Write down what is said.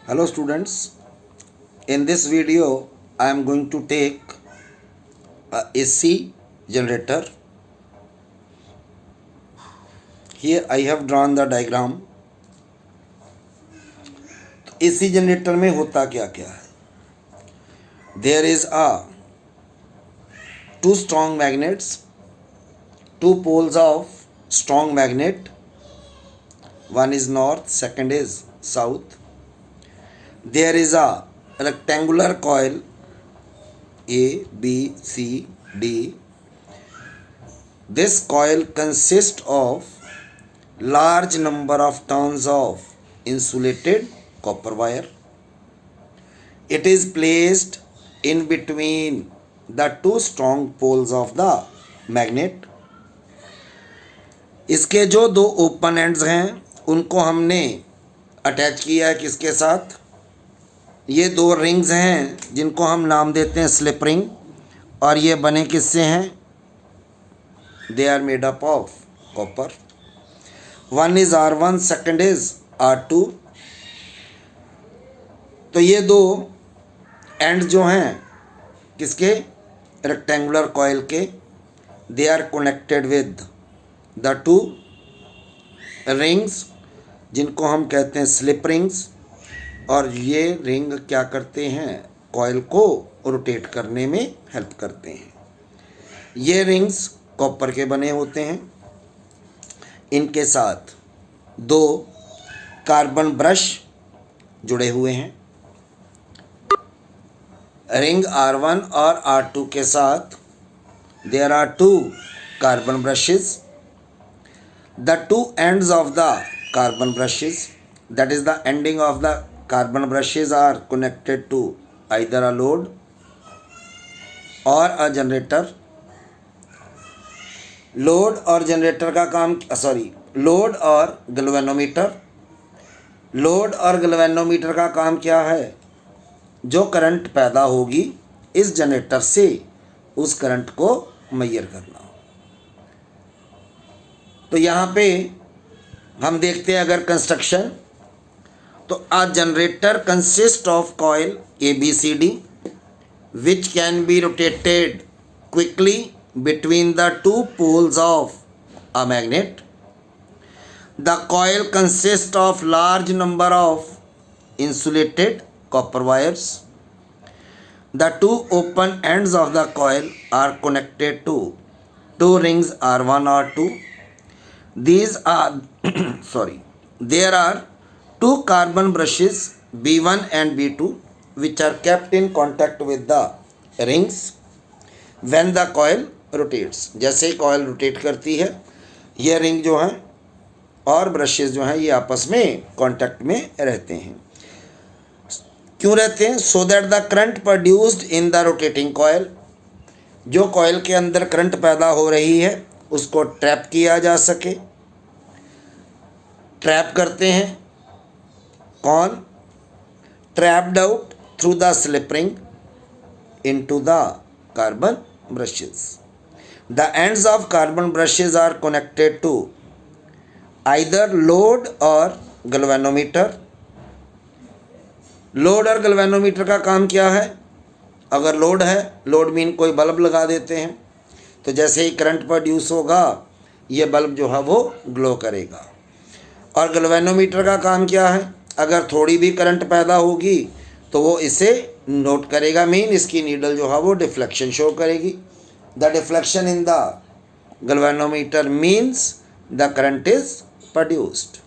Hello students, in this video I am going to take a AC generator. Here I have drawn the diagram. AC generator में होता क्या क्या है? There is a two strong magnets, two poles of strong magnet. One is north, second is south. There is a rectangular coil A, B, C, D. This coil consists of large number of turns of insulated copper wire. It is placed in between the two strong poles of the magnet. इसके जो दो open ends हैं उनको हमने attach किया है किसके साथ? ये दो रिंग्स हैं जिनको हम नाम देते हैं स्लिप रिंग, और ये बने किससे हैं? They are made up of copper. One is R1, second is R2. तो ये दो एंड जो हैं किसके? रेक्टेंगुलर कॉइल के. They are connected with the two rings जिनको हम कहते हैं स्लिप रिंग्स, और ये रिंग क्या करते हैं? कॉइल को रोटेट करने में हेल्प करते हैं. ये रिंग्स कॉपर के बने होते हैं. इनके साथ दो कार्बन ब्रश जुड़े हुए हैं. रिंग R1 और R2 के साथ there are two carbon brushes. The two ends of the carbon brushes, that is the ending of the carbon brushes, are connected to either a load or a generator. Load और generator का काम load और galvanometer. Load और galvanometer का काम क्या है? जो करंट पैदा होगी इस जनरेटर से उस करंट को मेजर करना. तो यहाँ पे हम देखते हैं अगर कंस्ट्रक्शन, तो a generator consists of coil ABCD which can be rotated quickly between the two poles of a magnet. The coil consists of large number of insulated copper wires. The two open ends of the coil are connected to two rings R1 R2. These are there are two carbon brushes B1 and B2 which are kept in contact with the rings when the coil rotates. जैसे ही coil rotate करती है ये ring जो हैं और brushes जो हैं ये आपस में कांटेक्ट में रहते हैं. क्यों रहते हैं? So that the current produced in the rotating coil, जो कॉयल के अंदर करंट पैदा हो रही है उसको ट्रैप किया जा सके. ट्रैप करते हैं कौन? Trapped out through the slip ring into the carbon brushes. The ends of carbon brushes are connected to either load और गैल्वेनोमीटर. लोड और गैल्वेनोमीटर का काम क्या है? अगर लोड है, लोड मीन कोई बल्ब लगा देते हैं, तो जैसे ही करंट प्रोड्यूस होगा ये बल्ब जो है वो ग्लो करेगा. और गैल्वेनोमीटर का काम क्या है? अगर थोड़ी भी करंट पैदा होगी तो वो इसे नोट करेगा, मीन इसकी नीडल जो है वो डिफ्लेक्शन शो करेगी. The deflection in the galvanometer means the current is produced.